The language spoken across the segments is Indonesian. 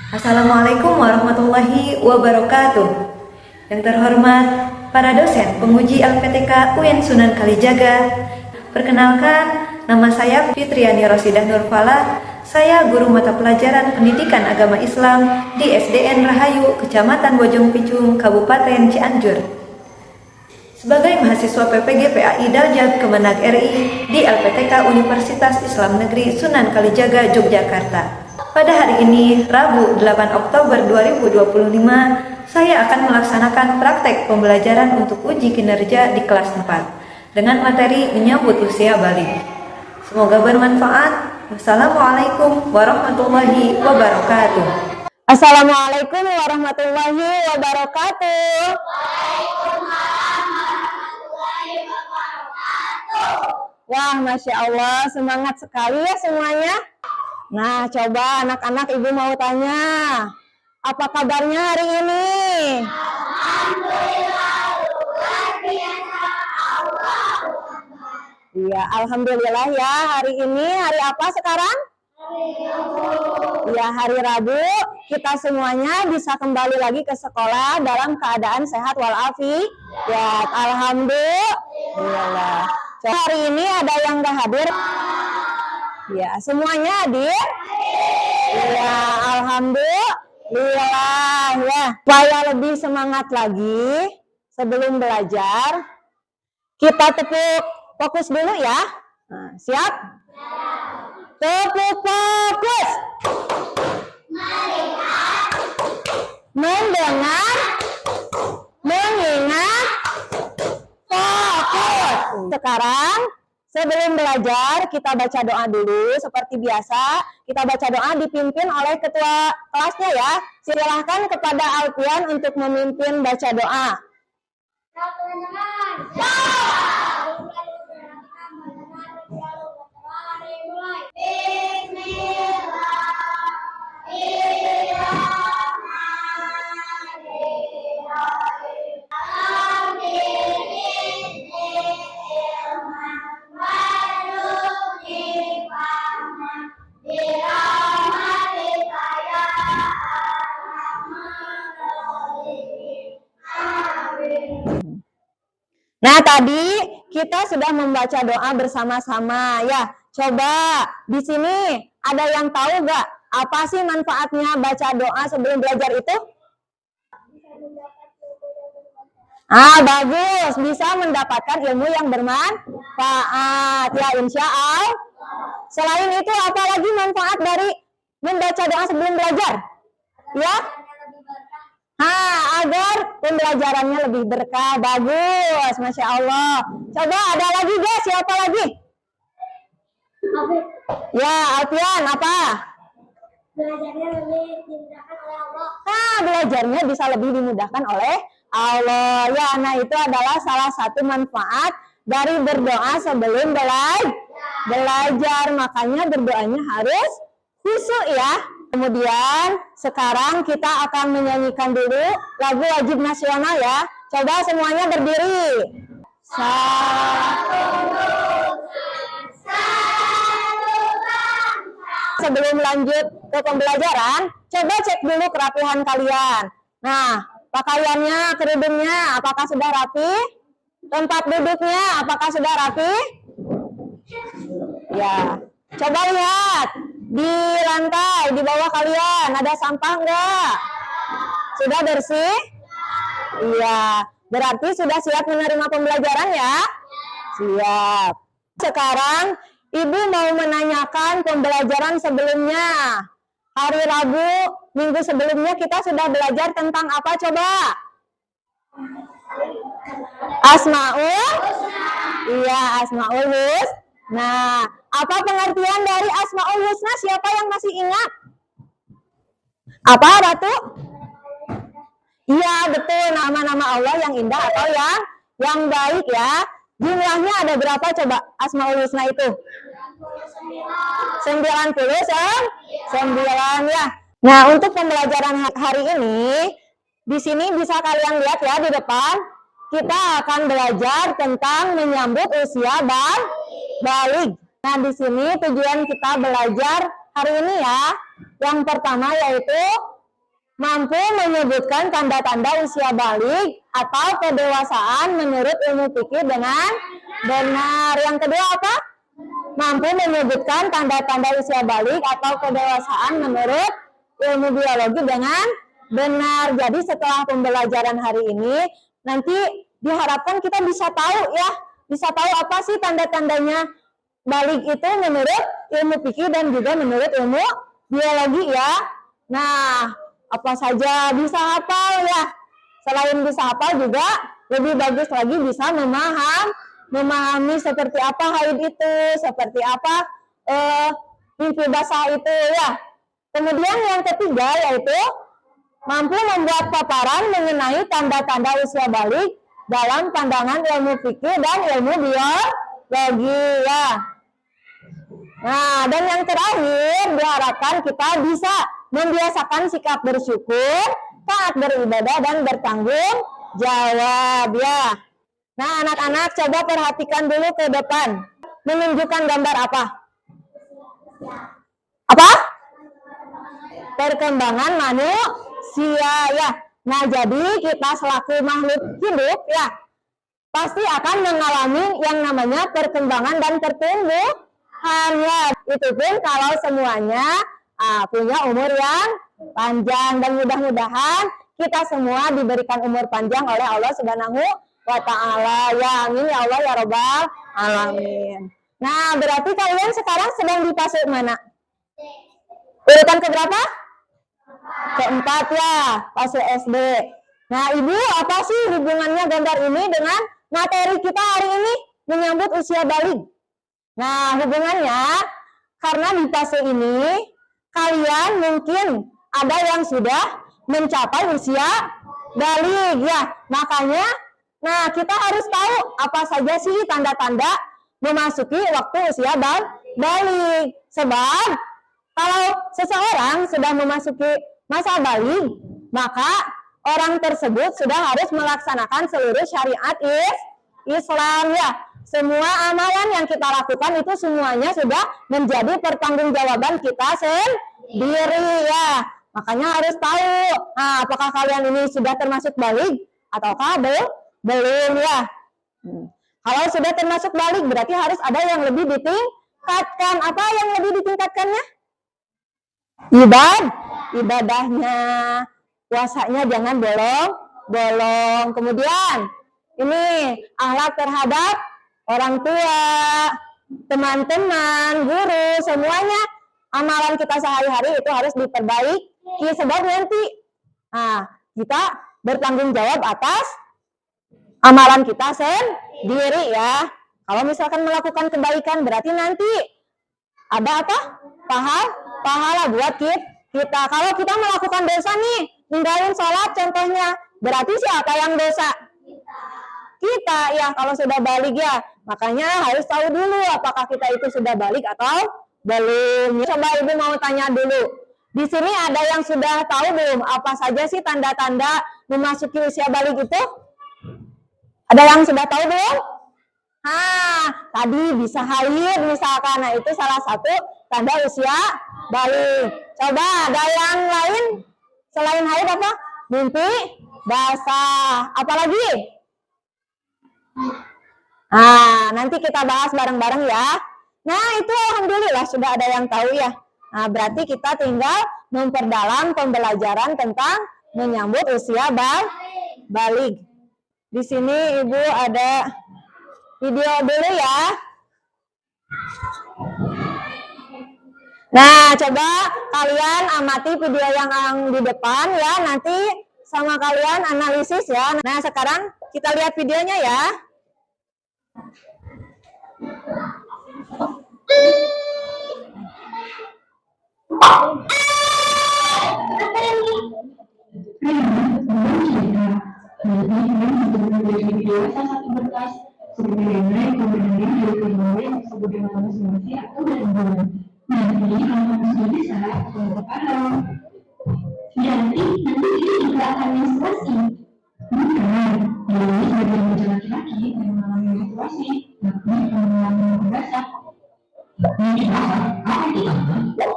Assalamualaikum warahmatullahi wabarakatuh. Yang terhormat para dosen penguji LPTK UIN Sunan Kalijaga. Perkenalkan, nama saya Fitriani Rosidah Nurfala. Saya guru mata pelajaran Pendidikan Agama Islam di SDN Rahayu, Kecamatan Bojong Picung, Kabupaten Cianjur. Sebagai mahasiswa PPG PAI Daljab Kemenag RI di LPTK Universitas Islam Negeri Sunan Kalijaga, Yogyakarta. Pada hari ini, Rabu 8 Oktober 2025, saya akan melaksanakan praktek pembelajaran untuk uji kinerja di kelas 4 dengan materi menyambut usia balik. Semoga bermanfaat. Wassalamualaikum warahmatullahi wabarakatuh. Assalamualaikum warahmatullahi wabarakatuh. Wah, Masya Allah, semangat sekali ya semuanya. Nah, coba anak-anak ibu mau tanya, apa kabarnya hari ini? Alhamdulillah, luar biasa. Iya, alhamdulillah ya. Hari ini hari apa sekarang? Ya, hari Rabu. Kita semuanya bisa kembali lagi ke sekolah dalam keadaan sehat walafiat. Alhamdulillah. So, hari ini ada yang nggak hadir? Ya, semuanya hadir? Ya, alhamdulillah ya. Supaya lebih semangat lagi sebelum belajar, kita tepuk fokus dulu ya. Nah, siap? Tepuk fokus. Melihat, Mendengar, mengingat, fokus. Sekarang sebelum belajar kita baca doa dulu seperti biasa. Kita baca doa dipimpin oleh ketua kelasnya ya. Silahkan kepada Alfian untuk memimpin baca doa. teman-teman. Nah, tadi kita sudah membaca doa bersama-sama ya. Coba di sini ada yang tahu nggak apa sih manfaatnya baca doa sebelum belajar itu? Bagus, bisa mendapatkan ilmu yang bermanfaat ya, insya Allah. Selain itu apa lagi manfaat dari membaca doa sebelum belajar? Ya? Agar pembelajarannya lebih berkah. Bagus, Masya Allah. Coba ada lagi guys, siapa lagi? Ya, Alfian, apa? Belajarnya lebih dimudahkan oleh Allah. Belajarnya bisa lebih dimudahkan oleh Allah. Ya, nah itu adalah salah satu manfaat dari berdoa sebelum belajar. Makanya berdoanya harus khusyuk ya. Kemudian sekarang kita akan menyanyikan dulu lagu wajib nasional ya. Coba semuanya berdiri. Sebelum lanjut ke pembelajaran, coba cek dulu kerapihan kalian. Nah, pakaiannya, kerudungnya, apakah sudah rapi? Tempat duduknya, apakah sudah rapi? Ya, coba lihat di lantai, di bawah kalian, ada sampah enggak? Sudah bersih? Iya, berarti sudah siap menerima pembelajaran ya? Siap. Sekarang, Ibu mau menanyakan pembelajaran sebelumnya. Hari Rabu, minggu sebelumnya kita sudah belajar tentang apa coba? Asmaul? Iya, Asmaul Husna. Nah, apa pengertian dari Asmaul Husna? Siapa yang masih ingat? Apa, Ratu? Iya, betul. Nama-nama Allah yang indah atau yang baik ya. Jumlahnya ada berapa coba Asmaul Husna itu? 99 ya. Nah, untuk pembelajaran hari ini, di sini bisa kalian lihat ya di depan, kita akan belajar tentang menyambut usia balik. Nah, di sini tujuan kita belajar hari ini ya, yang pertama yaitu mampu menyebutkan tanda-tanda usia balik atau kedewasaan menurut ilmu fikih dengan benar. Yang kedua apa? Mampu menyebutkan tanda-tanda usia balik atau kedewasaan menurut ilmu biologi dengan benar. Jadi setelah pembelajaran hari ini, nanti diharapkan kita bisa tahu ya, bisa tahu apa sih tanda-tandanya balik itu menurut ilmu fikih dan juga menurut ilmu biologi ya. Nah, apa saja bisa hafal ya. Selain bisa hafal juga lebih bagus lagi bisa memahami seperti apa haid itu, seperti apa mimpi basah itu ya. Kemudian yang ketiga yaitu mampu membuat paparan mengenai tanda-tanda usia balik dalam pandangan ilmu fikih dan ilmu biologi ya. Nah, dan yang terakhir diharapkan kita bisa membiasakan sikap bersyukur, taat beribadah dan bertanggung jawab ya. Nah, anak-anak coba perhatikan dulu ke depan. Menunjukkan gambar apa? Apa? Perkembangan manusia ya. Nah, jadi kita selaku makhluk hidup ya pasti akan mengalami yang namanya perkembangan dan pertumbuhan ya. Itu pun kalau semuanya punya umur yang panjang, dan mudah-mudahan kita semua diberikan umur panjang oleh Allah Subhanahu wa Ta'ala ya. Amin ya Allah ya Rabbal alamin. Nah, berarti kalian sekarang sedang di fase mana? Urutan keberapa? Keempat ya, fase SD. Nah, Ibu, apa sih hubungannya gambar ini dengan materi kita hari ini menyambut usia balik? Nah, hubungannya karena di fase ini kalian mungkin ada yang sudah mencapai usia balik ya. Makanya, nah kita harus tahu apa saja sih tanda-tanda memasuki waktu usia balik. Sebab kalau seseorang sudah memasuki masa balik, maka orang tersebut sudah harus melaksanakan seluruh syariat Islam ya. Semua amalan yang kita lakukan itu semuanya sudah menjadi pertanggungjawaban kita sendiri ya. Makanya harus tahu, nah, apakah kalian ini sudah termasuk balik ataukah belum ya. Kalau sudah termasuk balik berarti harus ada yang lebih ditingkatkan. Apa yang lebih ditingkatkannya? Ibadahnya, puasanya jangan bolong. Kemudian ini akhlak terhadap orang tua, teman-teman, guru, semuanya amalan kita sehari-hari itu harus diperbaiki sebab nanti kita bertanggung jawab atas amalan kita sendiri ya. Kalau misalkan melakukan kebaikan berarti nanti ada apa? Pahala buat kita. Kalau kita melakukan dosa nih, ninggalin sholat contohnya, berarti siapa yang dosa? Kita ya, kalau sudah balik ya. Makanya harus tahu dulu apakah kita itu sudah balik atau belum. Coba Ibu mau tanya dulu. Di sini ada yang sudah tahu belum apa saja sih tanda-tanda memasuki usia balik itu? Ada yang sudah tahu belum? Tadi bisa haid misalkan. Nah, itu salah satu tanda usia balik. Coba ada yang lain selain haid apa? Mimpi basah. Apalagi? Nanti kita bahas bareng-bareng ya. Nah, itu alhamdulillah sudah ada yang tahu ya. Nah, berarti kita tinggal memperdalam pembelajaran tentang menyambut usia balik. Di sini Ibu ada video dulu ya. Nah, coba kalian amati video yang di depan ya. Nanti sama kalian analisis ya. Nah, sekarang kita lihat videonya ya. Nanti ini juga akan menstruasi. Jadi sebagian bagi laki-laki yang mengalami menstruasi, yakni yang mengalami mimpi basah. Mimpi basah apa itu?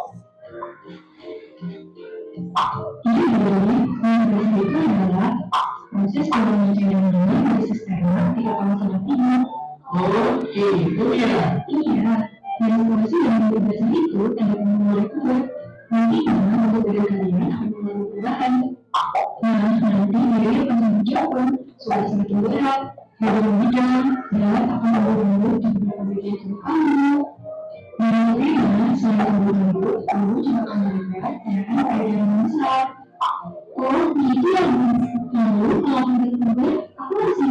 Ini proses pembentukan ini dari sistema di kawasan timur. Oh, itu ya. Iya, dan polisi yang bebas itu tanda molekuler. Nanti untuk badan kalian akan mengalami perubahan. Nah, nanti biaya akan semakin jauh, suara semakin berat, badan bidang, dan akan membuat di beberapa bagian tubuh kamu. Dan akhirnya, selain membuat kamu juga akan berat dan akan ada yang besar. Oh, itu yang lalu kalau berat, aku masih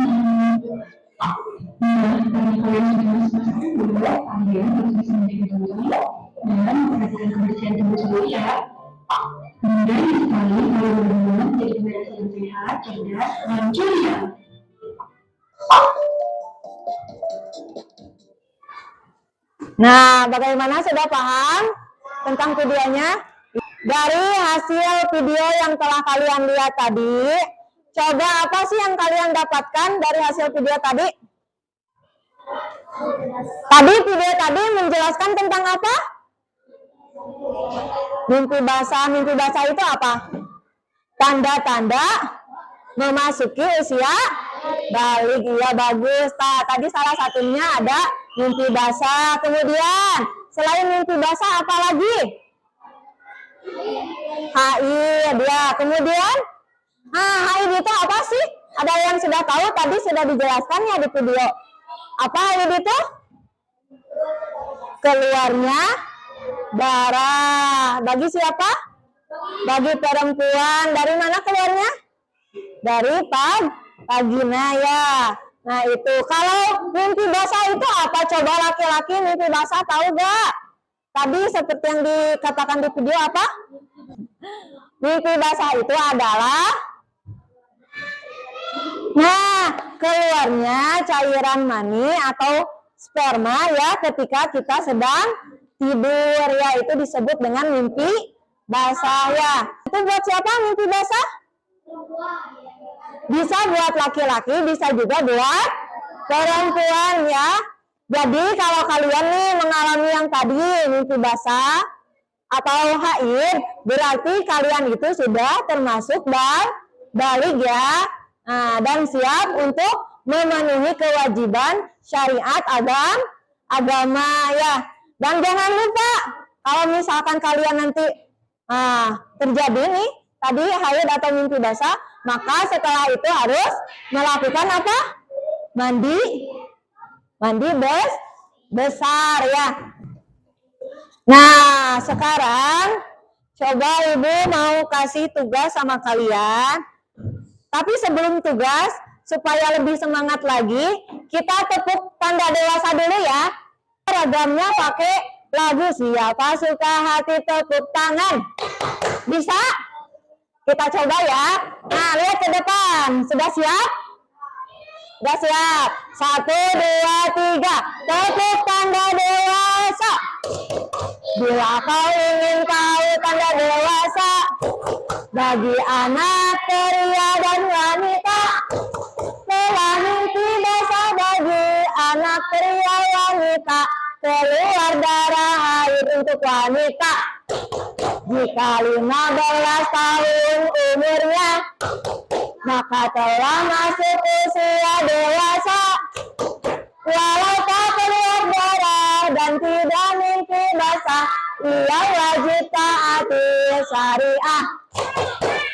Nah, karena kalian sudah masuk dulu, kalian harus bisa menjaga tubuh dan memperhatikan kebersihan tubuh sendiri ya. Kemudian sekali kalau benar-benar menjadi generasi yang sehat, cerdas, dan ceria. Nah, bagaimana sudah paham tentang videonya? Dari hasil video yang telah kalian lihat tadi, coba apa sih yang kalian dapatkan dari hasil video tadi? Tadi video tadi menjelaskan tentang apa? Mimpi basah. Mimpi basah itu apa? Tanda-tanda memasuki usia balik. Iya, bagus. Tadi salah satunya ada mimpi basah. Kemudian selain mimpi basah apa lagi? Haid ya. Kemudian haid itu apa sih? Ada yang sudah tahu? Tadi sudah dijelaskan ya di video. Apa haid itu? Keluarnya darah. Bagi siapa? Bagi perempuan. Dari mana keluarnya? Dari vagina ya. Nah itu. Kalau mimpi basah itu apa? Coba laki-laki mimpi basah tahu gak? Tadi seperti yang dikatakan di video apa? Mimpi basah itu adalah keluarnya cairan mani atau sperma ya ketika kita sedang tidur ya, itu disebut dengan mimpi basah ya. Itu buat siapa mimpi basah? Bisa buat laki-laki, bisa juga buat perempuan ya. Jadi kalau kalian nih mengalami yang tadi mimpi basah atau haid, berarti kalian itu sudah termasuk balik ya. Nah, dan siap untuk memenuhi kewajiban syariat agama ya. Dan jangan lupa kalau misalkan kalian nanti terjadi nih tadi haid atau mimpi basah, maka setelah itu harus melakukan apa? Mandi besar ya. Nah, sekarang coba Ibu mau kasih tugas sama kalian. Tapi sebelum tugas, supaya lebih semangat lagi, kita tepuk tanda dewasa dulu ya. Seragamnya pakai lagu Siapa Suka Hati Tepuk Tangan. Bisa? Kita coba ya. Nah, lihat ke depan. Sudah siap? Sudah siap. 1, 2, 3. Tepuk tanda dewasa. Bila kau ingin tahu tanda dewasa, bagi anak pria dan wanita, telah mimpi basah bagi anak pria wanita, keluar darah haid untuk wanita. Jika 15 tahun umurnya, maka telah masuk usia dewasa. Walau tak keluar darah dan tidak mimpi basah, ia wajib taati syariah.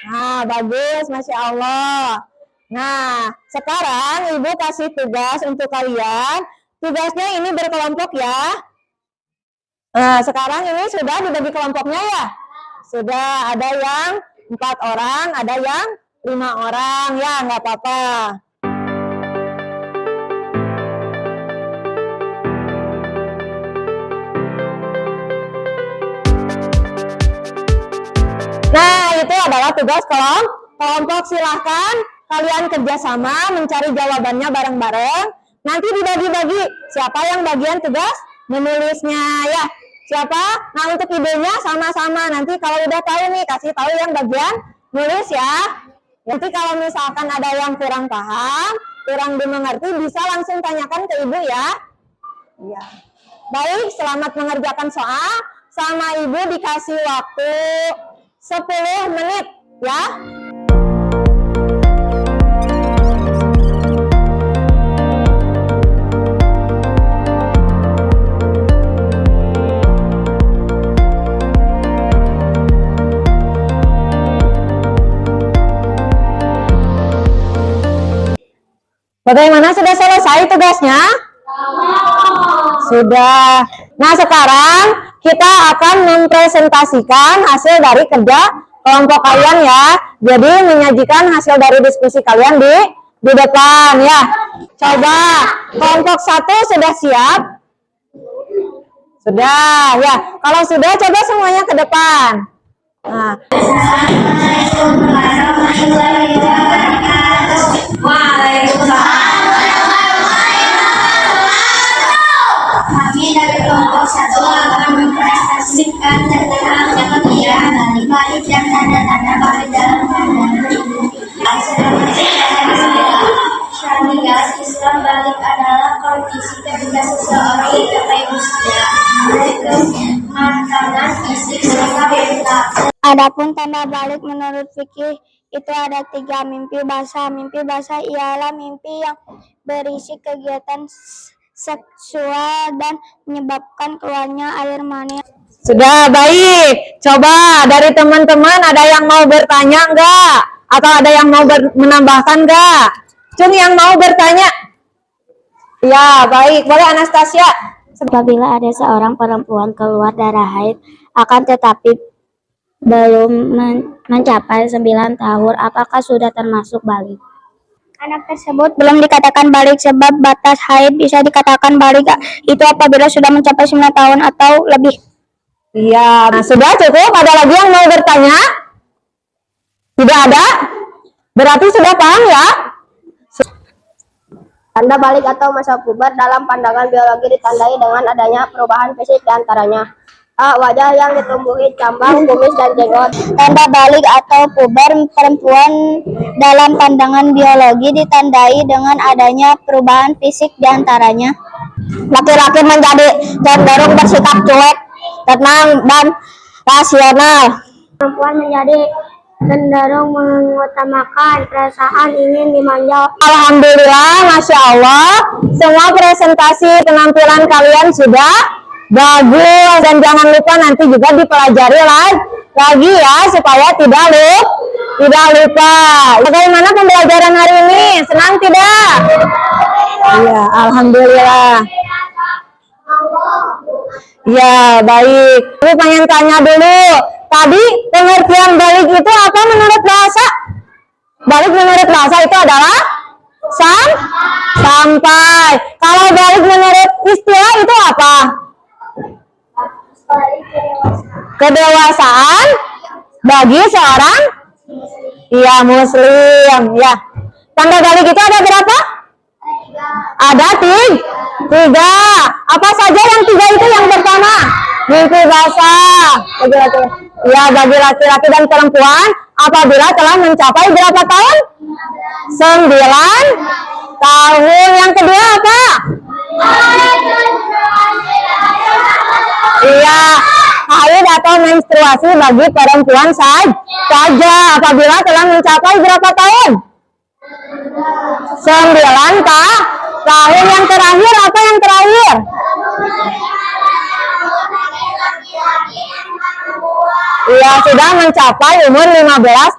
Nah, bagus, Masya Allah. Nah, sekarang Ibu kasih tugas untuk kalian. Tugasnya ini berkelompok ya. Nah, sekarang ini sudah dibagi kelompoknya ya. Sudah ada yang 4 orang, ada yang 5 orang. Ya, nggak apa-apa. Nah, itu adalah tugas kelompok. Silahkan kalian kerjasama mencari jawabannya bareng-bareng. Nanti dibagi-bagi siapa yang bagian tugas menulisnya ya. Siapa? Nah, untuk idenya sama-sama. Nanti kalau udah tahu nih, kasih tahu yang bagian nulis ya. Nanti kalau misalkan ada yang kurang paham, kurang dimengerti, bisa langsung tanyakan ke Ibu ya. Iya. Baik, selamat mengerjakan soal. Sama Ibu dikasih waktu 10 menit ya. Bagaimana, sudah selesai tugasnya? Sudah. Nah, sekarang kita akan mempresentasikan hasil dari kerja kelompok kalian ya. Jadi menyajikan hasil dari diskusi kalian di depan ya. Coba kelompok 1 sudah siap? Sudah ya. Kalau sudah, coba semuanya ke depan. Nah. Kami dari kelompok 1 akan mempresentasikan tentang pengertian balik dan tanda-tanda balik dalam Syariat Islam. Balik adalah kondisi ketika seseorang mencapai usia makanan fisik serta mental. Adapun tanda balik menurut fikih itu ada 3: mimpi basah. Mimpi basah ialah mimpi yang berisi kegiatan seksual dan menyebabkan keluarnya air mani. Sudah, baik. Coba dari teman-teman ada yang mau bertanya enggak? Atau ada yang mau menambahkan enggak? Cung, yang mau bertanya? Ya, baik. Boleh Anastasia. Apabila ada seorang perempuan keluar darah haid, akan tetapi belum mencapai 9 tahun, apakah sudah termasuk balik? Anak tersebut belum dikatakan balik sebab batas haid bisa dikatakan balik itu apabila sudah mencapai 9 tahun atau lebih. Iya, nah, sudah cukup. Ada lagi yang mau bertanya? Tidak ada? Berarti sudah paham ya? Tanda balik atau masa puber dalam pandangan biologi ditandai dengan adanya perubahan fisik diantaranya: A. Wajah yang ditumbuhi cambang, kumis, dan jenggot. Tanda balik atau puber perempuan dalam pandangan biologi ditandai dengan adanya perubahan fisik diantaranya: Laki-laki menjadi cenderung bersikap cuek, tenang, dan rasional. perempuan menjadi cenderung mengutamakan perasaan ingin dimanja. Alhamdulillah, Masya Allah, semua presentasi penampilan kalian sudah bagus. Dan jangan lupa nanti juga dipelajari lagi ya, supaya tidak lupa. Bagaimana pembelajaran hari ini? Senang tidak? Iya, Alhamdulillah. Ya, baik. Aku pengen tanya dulu. Tadi pengertian balik itu apa menurut bahasa? Balik menurut bahasa itu adalah sampai. Kalau balik menurut istilah itu apa? Kedewasaan bagi seorang muslim ya. Tanda balik itu ada berapa? Ada 3. Apa saja yang 3 itu? Yang pertama, mimpi basah bagi laki-laki dan perempuan apabila telah mencapai berapa tahun? 9 tahun. Yang kedua apa? Iya, haid atau menstruasi bagi perempuan saja apabila telah mencapai berapa tahun? 9 tahun. Yang terakhir apa yang terakhir? Iya, sudah mencapai umur 15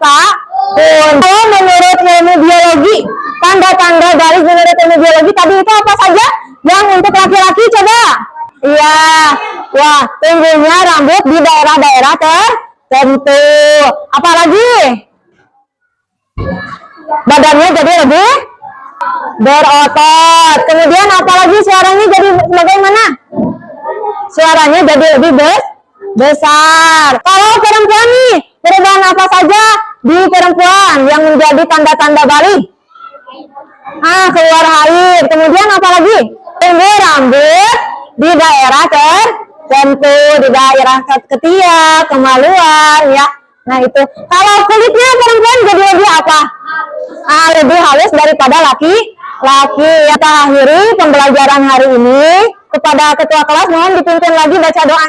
tahun. Kalau menurut ilmu biologi, tanda-tanda balik menurut ilmu biologi tadi itu apa saja? Yang untuk laki-laki coba. Iya, wah, tingginya rambut di daerah-daerah tertentu. Apalagi? Badannya jadi lebih berotot. Kemudian apalagi suaranya jadi bagaimana? Suaranya jadi lebih besar. Kalau perempuan nih, perubahan apa saja di perempuan yang menjadi tanda-tanda balik? Keluar haid. Kemudian apalagi? Tumbuh rambut di daerah tertentu, di daerah ketiak, kemaluan ya. Nah itu. Kalau kulitnya perempuan jadi lebih apa? Lebih halus daripada laki-laki. Kita akhiri pembelajaran hari ini. Kepada ketua kelas mohon dipimpin lagi baca doa.